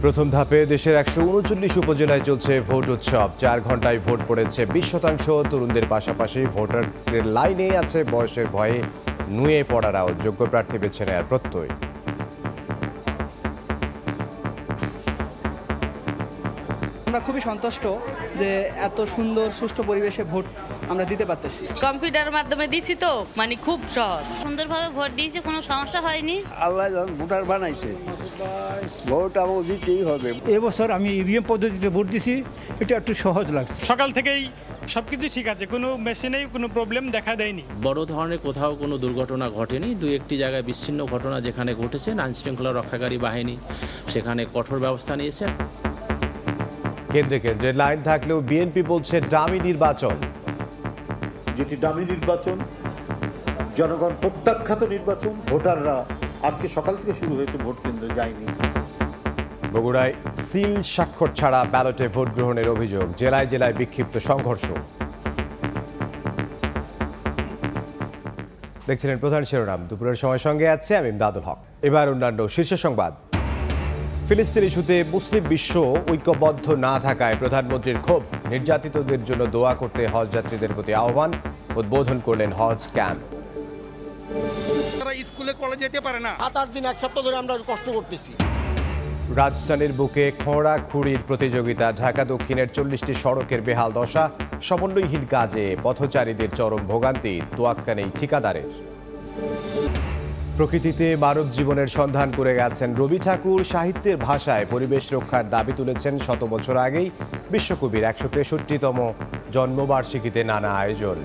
প্রথম ধাপে দেশের ১৩৯ উপজেলায় চলছে ভোট উৎসব। ৪ ঘন্টায় ভোট পড়েছে ২০%। তরুণদের পাশাপাশি ভোটারদের লাইনে আছে বয়সের ভয়ে নুয়ে পড়ারাও। যোগ্য প্রার্থী বেছে নেয়ার প্রত্যয়। আমরা খুবই সন্তুষ্ট যে এত সুন্দর সুষ্ঠু পরিবেশে ভোট আমরা দিতে পারতেছি। কম্পিউটারের মাধ্যমে দিছি তো খুব সহজ, সুন্দরভাবে ভোট দিয়েছি, কোনো সমস্যা হয়নি। আল্লাহ ভোটার বানাইছে, ভোট আমাকে দিতেই হবে। এবছর আমি ইভিএম পদ্ধতিতে ভোট দিছি, এটা একটু সহজ লাগছে। সকাল থেকেই সবকিছু ঠিক আছে, কোনো মেশিনেই কোনো প্রবলেম দেখা দেয়নি। বড় ধরনের কোথাও কোনো দুর্ঘটনা ঘটেনি। দুই একটি জায়গায় বিচ্ছিন্ন ঘটনা যেখানে ঘটেছে, আইন শৃঙ্খলা রক্ষাকারী বাহিনী সেখানে কঠোর ব্যবস্থা নিয়েছে। কেন্দ্রে কেন্দ্রে লাইন থাকলেও বিএনপি বলছে ডামি নির্বাচন। যেটি ডামি নির্বাচন, জনগণ প্রত্যাখ্যাত নির্বাচন। ভোটাররা আজকে সকাল থেকে শুরু হয়েছে, ভোট কেন্দ্রে যায়নি। বগুড়ায় সিল স্বাক্ষর ছাড়া ব্যালটে ভোট গ্রহণের অভিযোগ। জেলায় জেলায় বিক্ষিপ্ত সংঘর্ষ। দেখছিলেন প্রধান শিরোনাম। দুপুরের সময় সঙ্গে আছে আমি ইমদাদুল হক। এবার অন্যান্য শীর্ষ সংবাদ। ফিলিস্তিন ইস্যুতে মুসলিম বিশ্ব ঐক্যবদ্ধ না থাকায় প্রধানমন্ত্রীর ক্ষোভ। নির্যাতিতদের জন্য দোয়া করতে হজ যাত্রীদের প্রতি আহ্বান। উদ্বোধন করলেন হজ ক্যাম্প। স্কুলে কলেজে যেতে পারে না। 7-8 দিন, 1 সপ্তাহ ধরে আমরা কষ্ট করতেছি। রাজধানীর বুকে খোঁড়াখুড়ির প্রতিযোগিতা। ঢাকা দক্ষিণের 40টি সড়কের বেহাল দশা। সমন্বয়হীন কাজে পথচারীদের চরম ভোগান্তি। তোয়াক্কা নেই ঠিকাদারের। প্রকৃতিতে মানব জীবনের সন্ধান করে গেছেন রবি ঠাকুর। সাহিত্যের ভাষায় পরিবেশ রক্ষার দাবি তুলেছেন শত বছর আগেই বিশ্বকবির। 163তম জন্মবার্ষিকীতে নানা আয়োজন।